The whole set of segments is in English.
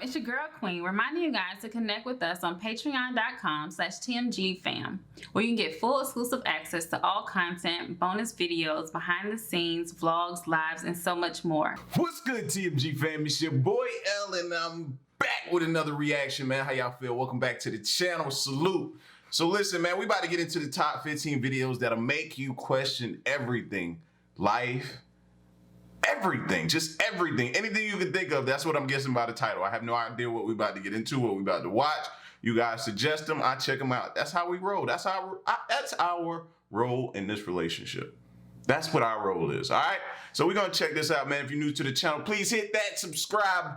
It's your girl Queen, reminding you guys to connect with us on patreon.com/TMG Fam, where you can get full exclusive access to all content, bonus videos, behind the scenes, vlogs, lives, and so much more. What's good, TMG Fam? It's your boy L, and I'm back with another reaction, man. How y'all feel? Welcome back to the channel. Salute. So listen, man, we about to get into the top 15 videos that'll make you question everything. Life, everything, just everything, anything you can think of. That's what I'm guessing by the title. I have no idea what we about to get into, what we about to watch. You guys suggest them, I check them out. That's how we roll. That's our role in this relationship. That's what our role is. All right. So we're gonna check this out, man. If you're new to the channel, please hit that subscribe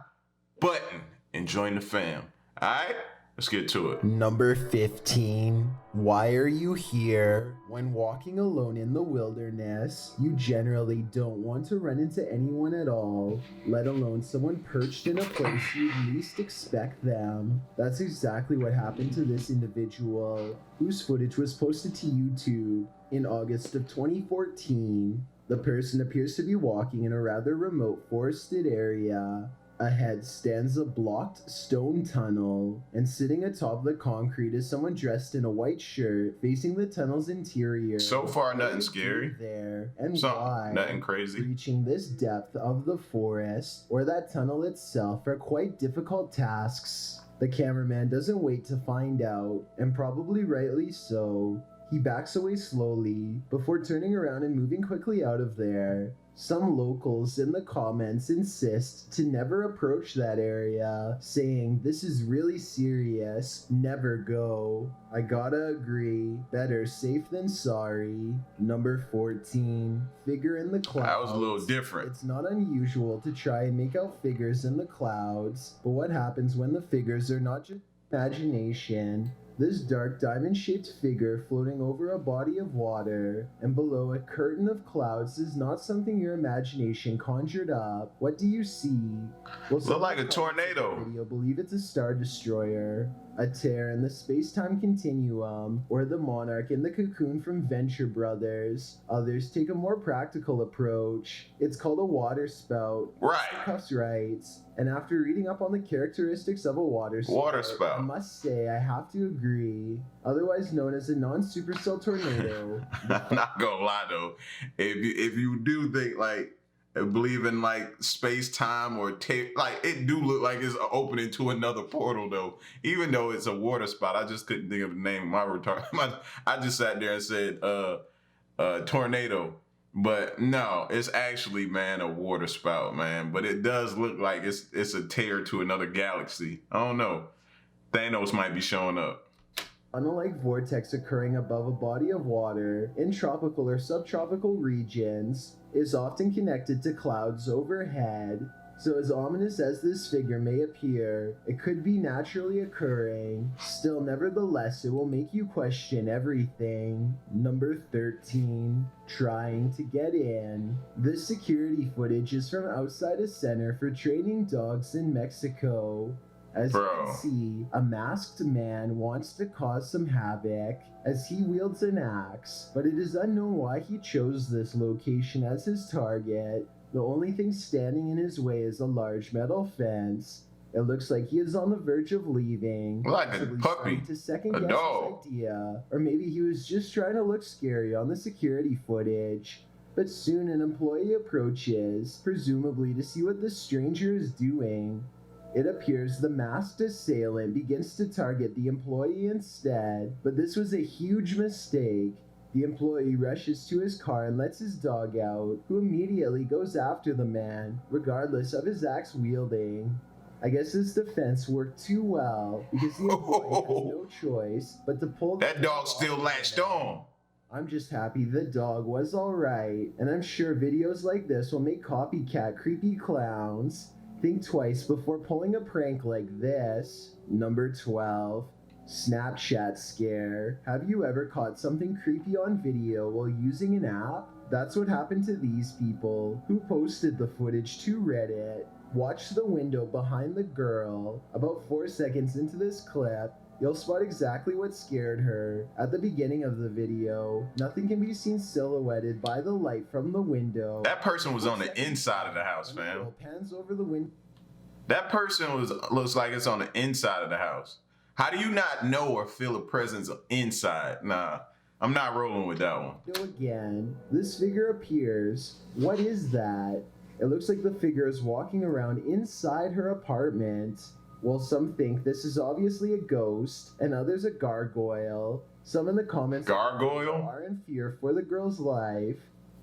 button and join the fam. All right. Let's get to it. Number 15. Why are you here? When walking alone in the wilderness, you generally don't want to run into anyone at all, let alone someone perched in a place you'd least expect them. That's exactly what happened to this individual, whose footage was posted to YouTube in August of 2014. The person appears to be walking in a rather remote forested area. Ahead stands a blocked stone tunnel, and sitting atop the concrete is someone dressed in a white shirt facing the tunnel's interior. So far, nothing scary. There and why nothing crazy. Reaching this depth of the forest or that tunnel itself are quite difficult tasks. The cameraman doesn't wait to find out, and probably rightly so. He backs away slowly before turning around and moving quickly out of there. Some locals in the comments insist to never approach that area, saying this is really serious, never go. I gotta agree, better safe than sorry. Number 14, figure in the clouds. That was a little different. It's not unusual to try and make out figures in the clouds, but what happens when the figures are not just imagination? This dark diamond-shaped figure floating over a body of water and below a curtain of clouds is not something your imagination conjured up. What do you see? Well, look like a tornado. You'll believe it's a star destroyer, a tear in the space-time continuum, or the monarch in the cocoon from Venture Brothers. Others take a more practical approach. It's called a water spout. Right. Cuffs writes. And after reading up on the characteristics of a water spout, I must say I have to agree. Otherwise known as a non-supercell tornado. I'm not gonna lie though, if you do think like believe in like space-time or tape, like it do look like it's opening to another portal though. Even though it's a water spout, I just couldn't think of the name of my retard. I just sat there and said tornado. But no, it's actually, man, a water spout, man. But it does look like it's a tear to another galaxy. I don't know. Thanos might be showing up. Unlike vortex occurring above a body of water in tropical or subtropical regions, is often connected to clouds overhead. So as ominous as this figure may appear, it could be naturally occurring. Still, nevertheless, it will make you question everything. Number 13. Trying to get in. This security footage is from outside a center for training dogs in Mexico. As you can see, a masked man wants to cause some havoc as he wields an axe, but it is unknown why he chose this location as his target. The only thing standing in his way is a large metal fence. It looks like he is on the verge of leaving. Like a puppy, to second guess dog. His idea, or maybe he was just trying to look scary on the security footage. But soon an employee approaches, presumably to see what the stranger is doing. It appears the masked assailant begins to target the employee instead, but this was a huge mistake. The employee rushes to his car and lets his dog out, who immediately goes after the man, regardless of his axe wielding. I guess his defense worked too well, because the employee has no choice but to pull the that dog still latched on. I'm just happy the dog was alright, and I'm sure videos like this will make copycat creepy clowns think twice before pulling a prank like this. Number 12. Snapchat scare. Have you ever caught something creepy on video while using an app? That's what happened to these people, who posted the footage to Reddit. Watch the window behind the girl. About 4 seconds into this clip, you'll spot exactly what scared her. At the beginning of the video, nothing can be seen silhouetted by the light from the window. That person was on the inside of the house, When the fam. girl pans over the window. That person looks like it's on the inside of the house. How do you not know or feel a presence inside? Nah, I'm not rolling with that one. Again, this figure appears. What is that? It looks like the figure is walking around inside her apartment. Well, some think this is obviously a ghost, and others a gargoyle. Some in the comments Gargoyle? are in fear for the girl's life.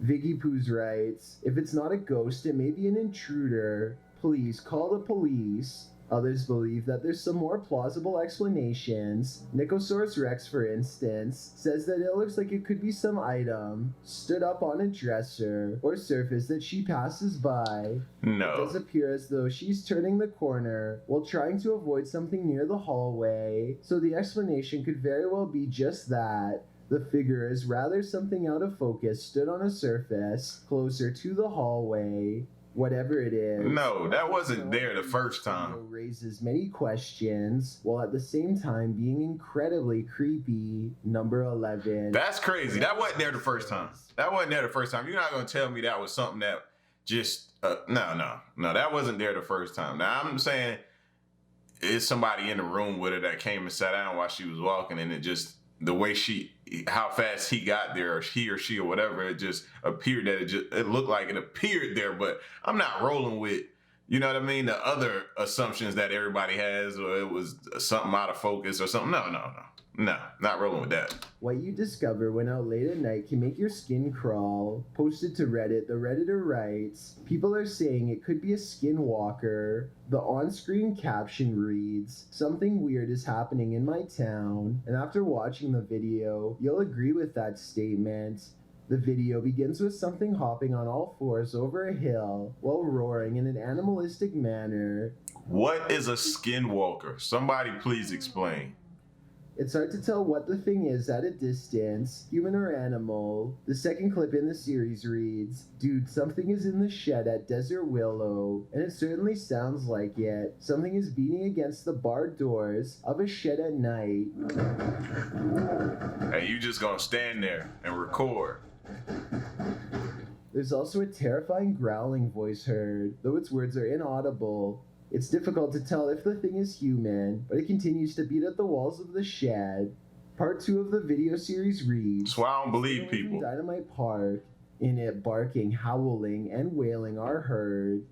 Viggy Poos writes, if it's not a ghost, it may be an intruder. Please call the police. Others believe that there's some more plausible explanations. Nicosaurus Rex, for instance, says that it looks like it could be some item stood up on a dresser or surface that she passes by. No. It does appear as though she's turning the corner while trying to avoid something near the hallway, so the explanation could very well be just that. The figure is rather something out of focus stood on a surface closer to the hallway. Whatever it is. No, that wasn't there the first time. Raises many questions while at the same time being incredibly creepy. Number 11. That's crazy. That wasn't there the first time. That wasn't there the first time. You're not going to tell me that was something that just, no, that wasn't there the first time. Now, I'm saying it's somebody in the room with her that came and sat down while she was walking, and it just, the way how fast he got there, or he or she or whatever, it just appeared that it looked like it appeared there, but I'm not rolling with, you know what I mean, the other assumptions that everybody has, or it was something out of focus or something. No, not rolling with that. What you discover when out late at night can make your skin crawl. Posted to Reddit, the Redditor writes, people are saying it could be a skinwalker. The on-screen caption reads, something weird is happening in my town. And after watching the video, you'll agree with that statement. The video begins with something hopping on all fours over a hill while roaring in an animalistic manner. What is a skinwalker? Somebody please explain. It's hard to tell what the thing is at a distance, human or animal. The second clip in the series reads, dude, something is in the shed at Desert Willow, and it certainly sounds like it. Something is beating against the barred doors of a shed at night. Hey, you just gonna stand there and record. There's also a terrifying growling voice heard, though its words are inaudible. It's difficult to tell if the thing is human, but it continues to beat at the walls of the shed. Part 2 of the video series reads, That's why I don't believe people. Dynamite Park. In it, barking, howling, and wailing are heard.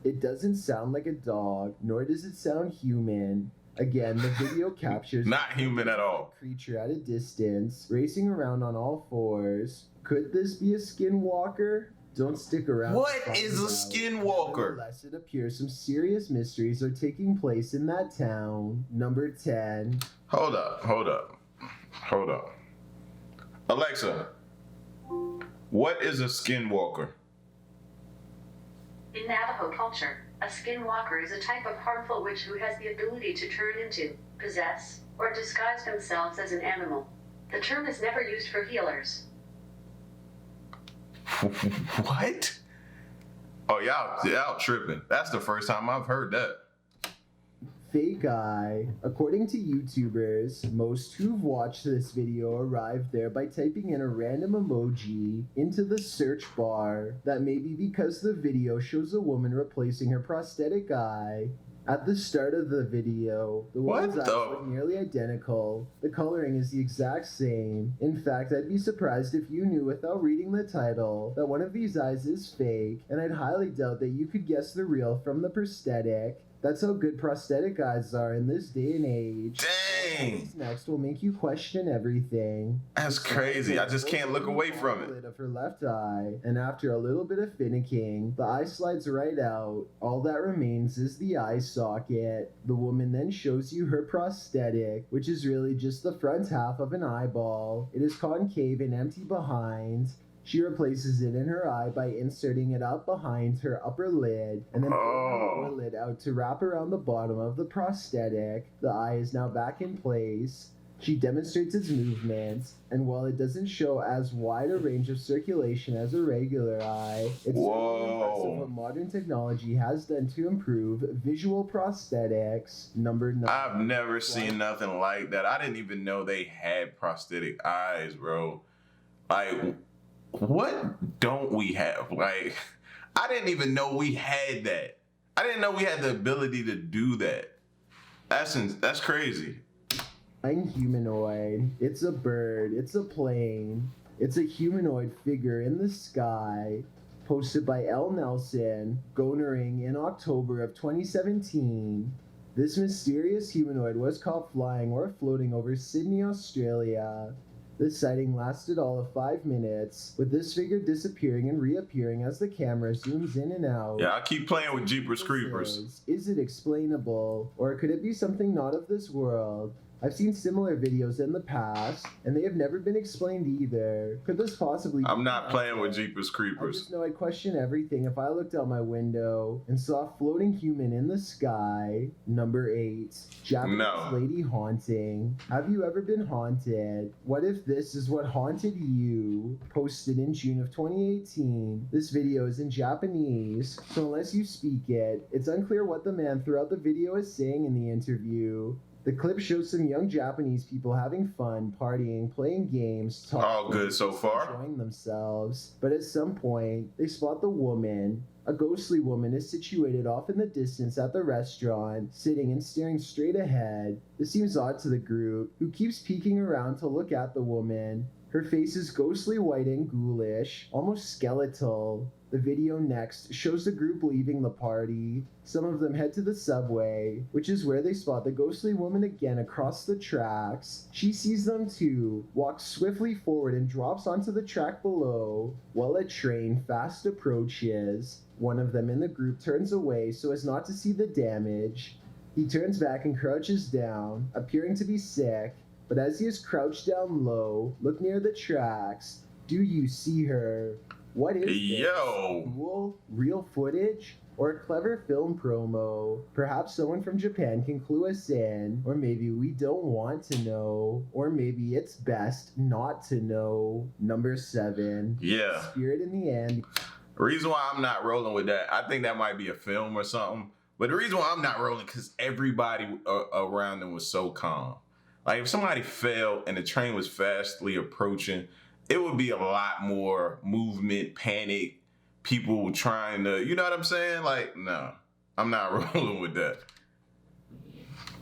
It doesn't sound like a dog, nor does it sound human. Again, the video captures Not human at all. a creature at a distance, racing around on all fours. Could this be a skinwalker? Don't stick around. What is a skinwalker? Nevertheless, it appears some serious mysteries are taking place in that town. Number 10. Hold up. Alexa, what is a skinwalker? In Navajo culture, a skinwalker is a type of harmful witch who has the ability to turn into, possess, or disguise themselves as an animal. The term is never used for healers. What? Oh, y'all tripping. That's the first time I've heard that. Fake eye. According to YouTubers, most who've watched this video arrived there by typing in a random emoji into the search bar. That may be because the video shows a woman replacing her prosthetic eye. At the start of the video, the woman's eyes look nearly identical. The coloring is the exact same. In fact, I'd be surprised if you knew without reading the title that one of these eyes is fake, and I'd highly doubt that you could guess the real from the prosthetic. That's how good prosthetic eyes are in this day and age. Dang! Next will make you question everything. That's crazy. I just can't look away from it. Lid of her left eye, and after a little bit of finicking, the eye slides right out. All that remains is the eye socket. The woman then shows you her prosthetic, which is really just the front half of an eyeball. It is concave and empty behind. She replaces it in her eye by inserting it up behind her upper lid and then pulling the lower lid out to wrap around the bottom of the prosthetic. The eye is now back in place. She demonstrates its movements, and while it doesn't show as wide a range of circulation as a regular eye, it's really impressive what modern technology has done to improve visual prosthetics. Number 9. I've never seen nothing like that. I didn't even know they had prosthetic eyes, bro. Like, what don't we have? Like, I didn't even know we had that. I didn't know we had the ability to do that. That's crazy. Humanoid. It's a bird. It's a plane. It's a humanoid figure in the sky. Posted by L. Nelson, Gonering in October of 2017. This mysterious humanoid was caught flying or floating over Sydney, Australia. This sighting lasted all of 5 minutes, with this figure disappearing and reappearing as the camera zooms in and out. Yeah, I keep playing with Jeepers Creepers. Is it explainable, or could it be something not of this world? I've seen similar videos in the past, and they have never been explained either. Could this possibly be I'm not playing with Jeepers I Creepers. just know I'd question everything if I looked out my window and saw a floating human in the sky. Number 8. Japanese lady haunting. Have you ever been haunted? What if this is what haunted you? Posted in June of 2018. This video is in Japanese, so unless you speak it, it's unclear what the man throughout the video is saying in the interview. The clip shows some young Japanese people having fun, partying, playing games, talking, all good so far, enjoying themselves. But at some point, they spot the woman. A ghostly woman is situated off in the distance at the restaurant, sitting and staring straight ahead. This seems odd to the group, who keeps peeking around to look at the woman. Her face is ghostly white and ghoulish, almost skeletal. The video next shows the group leaving the party. Some of them head to the subway, which is where they spot the ghostly woman again across the tracks. She sees them too, walks swiftly forward and drops onto the track below, while a train fast approaches. One of them in the group turns away so as not to see the damage. He turns back and crouches down, appearing to be sick, but as he is crouched down low, look near the tracks. Do you see her? What is this? Cool, real footage? Or a clever film promo? Perhaps someone from Japan can clue us in, or maybe we don't want to know, or maybe it's best not to know. Number 7. Yeah. Spirit in the End. The reason why I'm not rolling with that, I think that might be a film or something, but the reason why I'm not rolling because everybody around them was so calm. Like if somebody fell and the train was fastly approaching, it would be a lot more movement, panic, people trying to, you know what I'm saying? Like, no, I'm not rolling with that.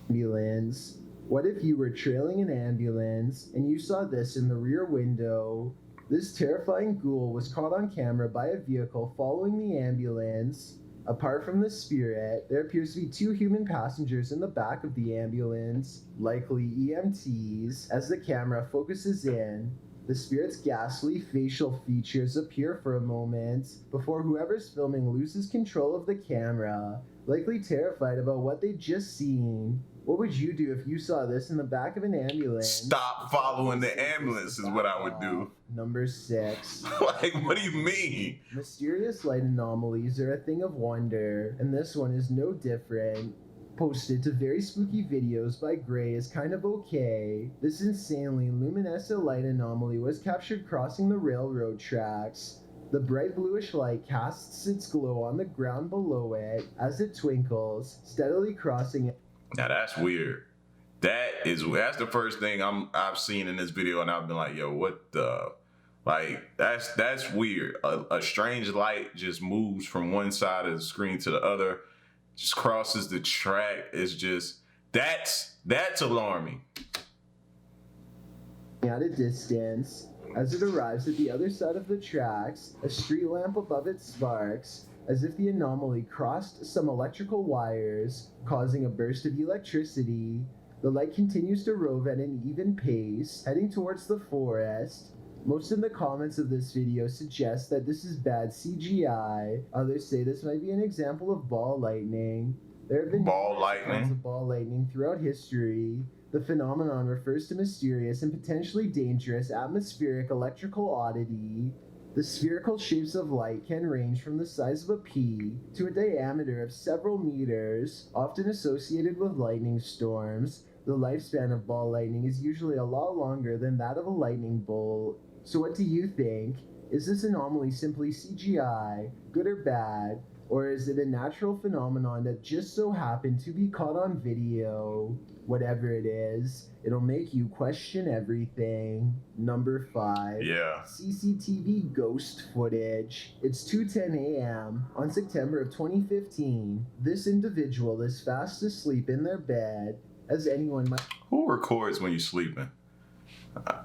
Ambulance. What if you were trailing an ambulance and you saw this in the rear window? This terrifying ghoul was caught on camera by a vehicle following the ambulance. Apart from the spirit, there appears to be 2 human passengers in the back of the ambulance, likely EMTs. As the camera focuses in, the spirit's ghastly facial features appear for a moment before whoever's filming loses control of the camera, likely terrified about what they'd just seen. What would you do if you saw this in the back of an ambulance? Stop following the ambulance is what I would do. Number 6. Like, what do you mean? Mysterious light anomalies are a thing of wonder, and this one is no different. Posted to very spooky videos by Gray is kind of okay. This insanely luminescent light anomaly was captured crossing the railroad tracks. The bright bluish light casts its glow on the ground below it as it twinkles, steadily crossing it. Now that's weird. That's the first thing I've seen in this video, and I've been like, yo, what the? Like, that's weird. A strange light just moves from one side of the screen to the other, just crosses the track. It's just, that's alarming. At a distance, as it arrives at the other side of the tracks, a street lamp above it sparks, as if the anomaly crossed some electrical wires, causing a burst of electricity. The light continues to rove at an even pace, heading towards the forest. Most of the comments of this video suggest that this is bad CGI. Others say this might be an example of ball lightning. There have been ball lightning of ball lightning throughout history. The phenomenon refers to mysterious and potentially dangerous atmospheric electrical oddity. The spherical shapes of light can range from the size of a pea to a diameter of several meters, often associated with lightning storms. The lifespan of ball lightning is usually a lot longer than that of a lightning bolt. So what do you think? Is this anomaly simply CGI, good or bad, or is it a natural phenomenon that just so happened to be caught on video? Whatever it is, it'll make you question everything. Number 5. Yeah. CCTV ghost footage. It's 2:10 a.m. on September of 2015. This individual is fast asleep in their bed, as anyone might... Who records when you're sleeping?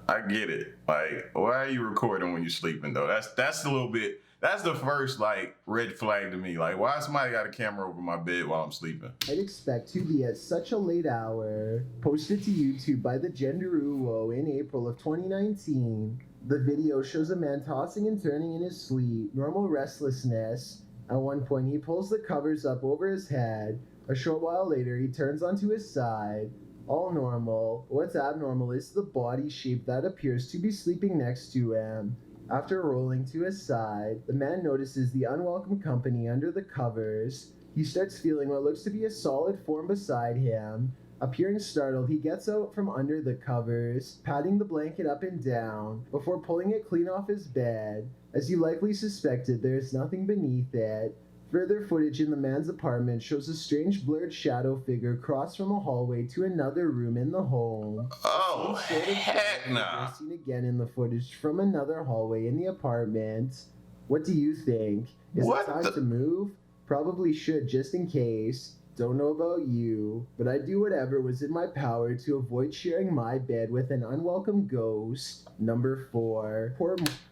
I get it. Like, why are you recording when you're sleeping though? That's a little bit. That's the first like red flag to me. Like, why somebody got a camera over my bed while I'm sleeping? I'd expect to be at such a late hour. Posted to YouTube by the Genderuwo in April of 2019. The video shows a man tossing and turning in his sleep, normal restlessness. At one point, he pulls the covers up over his head. A short while later, he turns onto his side. All normal. What's abnormal is the body shape that appears to be sleeping next to him. After rolling to his side, the man notices the unwelcome company under the covers. He starts feeling what looks to be a solid form beside him. Appearing startled, he gets out from under the covers, patting the blanket up and down, before pulling it clean off his bed. As you likely suspected, there is nothing beneath it. Further footage in the man's apartment shows a strange blurred shadow figure cross from a hallway to another room in the home. Oh, heck nah. Seen again in the footage from another hallway in the apartment. What do you think? Is it time to move? Probably should, just in case. Don't know about you, but I'd do whatever was in my power to avoid sharing my bed with an unwelcome ghost. Number 4.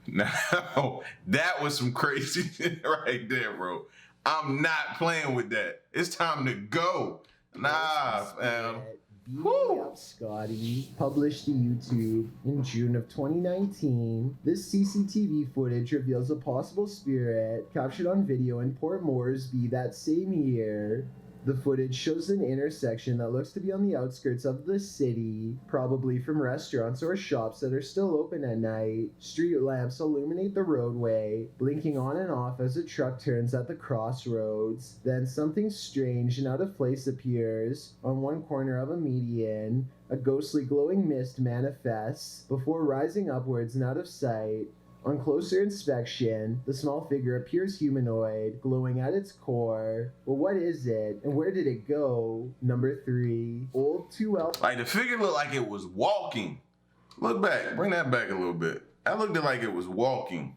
No, that was some crazy shit right there, bro. I'm not playing with that. It's time to go. Nah, fam. Beat Me Up, Scotty, published to YouTube in June of 2019. This CCTV footage reveals a possible spirit captured on video in Port Moresby that same year. The footage shows an intersection that looks to be on the outskirts of the city, probably from restaurants or shops that are still open at night. Street lamps illuminate the roadway, blinking on and off as a truck turns at the crossroads. Then something strange and out of place appears. On one corner of a median, a ghostly glowing mist manifests before rising upwards and out of sight. On closer inspection, the small figure appears humanoid, glowing at its core. Well, what is it, and where did it go? Number 3. Old 2L... Like, the figure looked like it was walking. Look back. Bring that back a little bit. That looked like it was walking.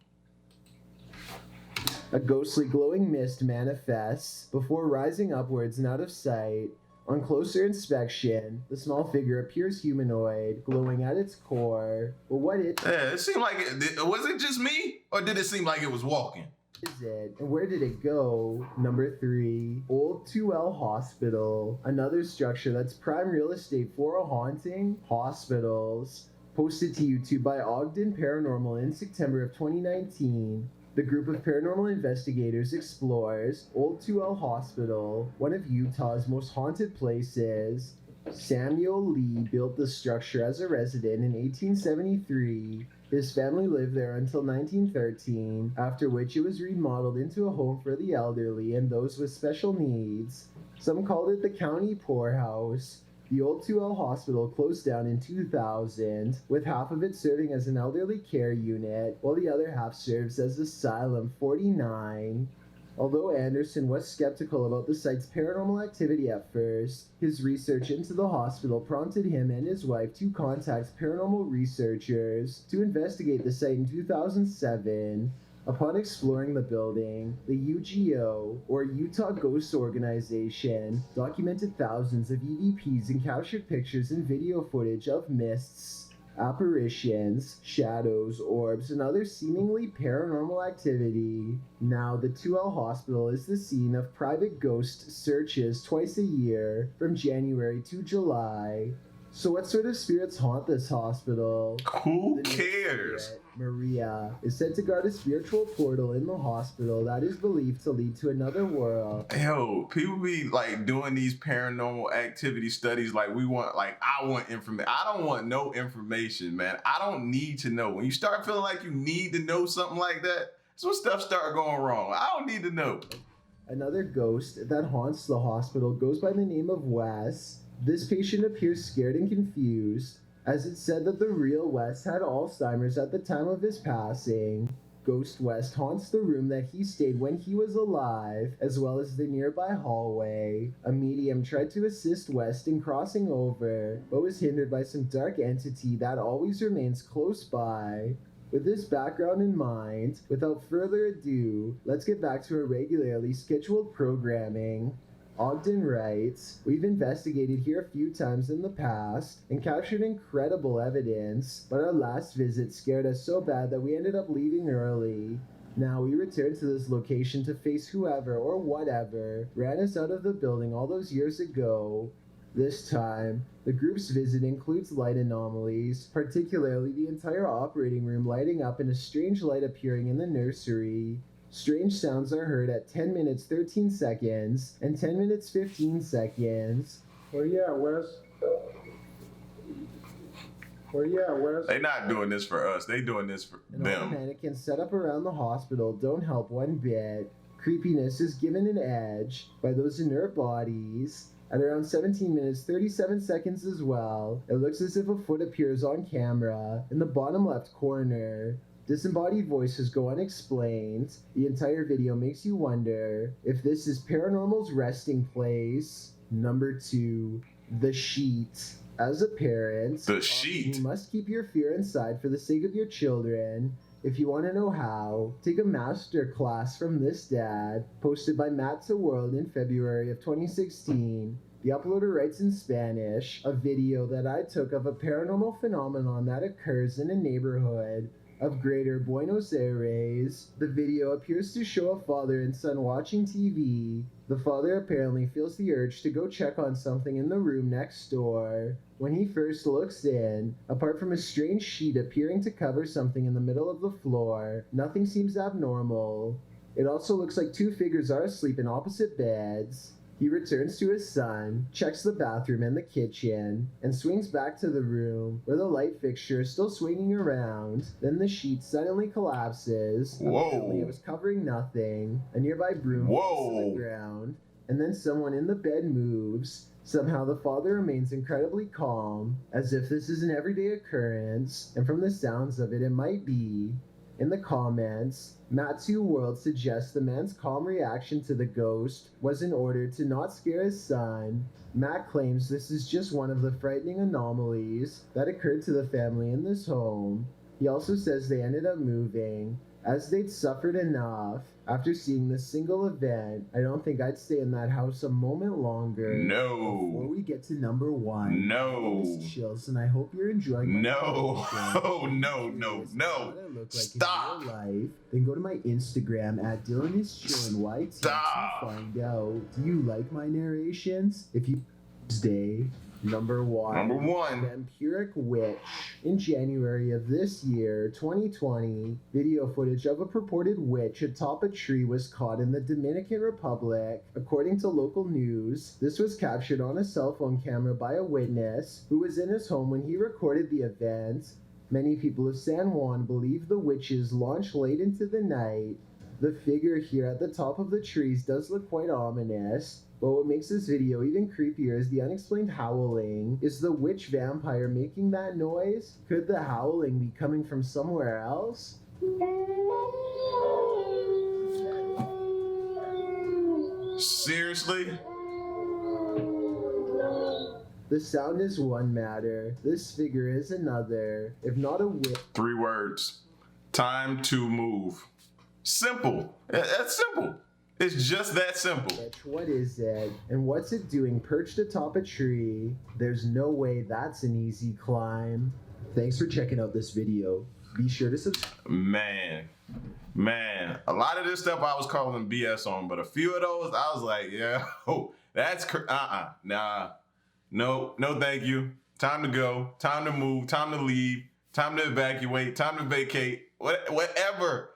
A ghostly glowing mist manifests before rising upwards and out of sight. On closer inspection, the small figure appears humanoid, glowing at its core. Well, what is it seemed like was it just me, or did it seem like it was walking? Is it, and where did it go? Number 3. Old 2L Hospital, another structure that's prime real estate for a haunting. Hospitals. Posted to YouTube by Ogden Paranormal in September of 2019. The group of paranormal investigators explores Old 2L Hospital, one of Utah's most haunted places. Samuel Lee built the structure as a resident in 1873. His family lived there until 1913, after which it was remodeled into a home for the elderly and those with special needs. Some called it the county poorhouse. The Old 2L Hospital closed down in 2000, with half of it serving as an elderly care unit, while the other half serves as Asylum 49. Although Anderson was skeptical about the site's paranormal activity at first, his research into the hospital prompted him and his wife to contact paranormal researchers to investigate the site in 2007. Upon exploring the building, the UGO, or Utah Ghost Organization, documented thousands of EVPs and captured pictures and video footage of mists, apparitions, shadows, orbs, and other seemingly paranormal activity. Now, the 2L Hospital is the scene of private ghost searches twice a year, from January to July. So what sort of spirits haunt this hospital? Who cares? Spirit, Maria, is said to guard a spiritual portal in the hospital that is believed to lead to another world. Yo, people be like doing these paranormal activity studies like we want, like I want information. I don't want no information, man. I don't need to know. When you start feeling like you need to know something like that, that's when stuff start going wrong. I don't need to know. Another ghost that haunts the hospital goes by the name of Wes. This patient appears scared and confused, as it's said that the real West had Alzheimer's at the time of his passing. Ghost West haunts the room that he stayed when he was alive, as well as the nearby hallway. A medium tried to assist West in crossing over, but was hindered by some dark entity that always remains close by. With this background in mind, without further ado, let's get back to our regularly scheduled programming. Ogden writes, "We've investigated here a few times in the past and captured incredible evidence, but our last visit scared us so bad that we ended up leaving early. Now we return to this location to face whoever or whatever ran us out of the building all those years ago. This time, the group's visit includes light anomalies, particularly the entire operating room lighting up and a strange light appearing in the nursery. Strange sounds are heard at 10 minutes 13 seconds and 10 minutes 15 seconds. Where you at, Wes? Where you at, Wes? They not doing this for us. They doing this for And all the them. mannequins set up around the hospital don't help one bit. Creepiness is given an edge by those inert bodies. At around 17 minutes 37 seconds as well, it looks as if a foot appears on camera in the bottom left corner. Disembodied voices go unexplained. The entire video makes you wonder if this is paranormal's resting place. Number 2, the sheet. As a parent, The sheet. you must keep your fear inside for the sake of your children. If you want to know how, take a master class from this dad, posted by Matt to World in February of 2016. The uploader writes in Spanish, a video that I took of a paranormal phenomenon that occurs in a neighborhood of Greater Buenos Aires. The video appears to show a father and son watching TV. The father apparently feels the urge to go check on something in the room next door. When he first looks in, apart from a strange sheet appearing to cover something in the middle of the floor, nothing seems abnormal. It also looks like two figures are asleep in opposite beds. He returns to his son, checks the bathroom and the kitchen, and swings back to the room where the light fixture is still swinging around. Then the sheet suddenly collapses. Whoa. Apparently it was covering nothing. A nearby broom falls to Whoa. the ground, and then someone in the bed moves. Somehow the father remains incredibly calm, as if this is an everyday occurrence, and from the sounds of it, it might be. In the comments, Matsu World suggests the man's calm reaction to the ghost was in order to not scare his son. Matt claims this is just one of the frightening anomalies that occurred to the family in this home. He also says they ended up moving, as they'd suffered enough. After seeing this single event, I don't think I'd stay in that house a moment longer. No. Before we get to number 1, No. this chills, and I hope you're enjoying my No. conversation. Oh, no, no, Curious no. what I look like Stop. in real life, then go to my Instagram at DylanIsChillinYT Stop. to find out. Do you like my narrations? If you stay. Number 1. Number 1. Vampiric Witch. In January of this year, 2020, video footage of a purported witch atop a tree was caught in the Dominican Republic. According to local news, this was captured on a cell phone camera by a witness who was in his home when he recorded the event. Many people of San Juan believe the witches launched late into the night. The figure here at the top of the trees does look quite ominous, but what makes this video even creepier is the unexplained howling. Is the witch vampire making that noise? Could the howling be coming from somewhere else? Seriously? The sound is one matter, this figure is another. If not a witch, 3 words. Time to move. Simple. That's simple. It's just that simple. what is it? And what's it doing perched atop a tree? There's no way that's an easy climb. Thanks for checking out this video. Be sure to subscribe. Man, a lot of this stuff I was calling BS on, but a few of those I was like, yeah, oh, that's nah, no, thank you. Time to go, time to move, time to leave, time to evacuate, time to vacate, whatever.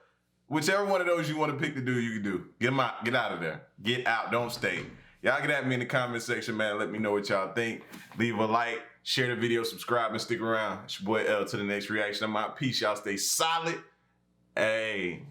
Whichever one of those you want to pick to do, you can do. Get out of there. Get out, don't stay. Y'all get at me in the comment section, man. Let me know what y'all think. Leave a like, share the video, subscribe, and stick around. It's your boy L to the next reaction. I'm out. Peace. Y'all stay solid. Hey.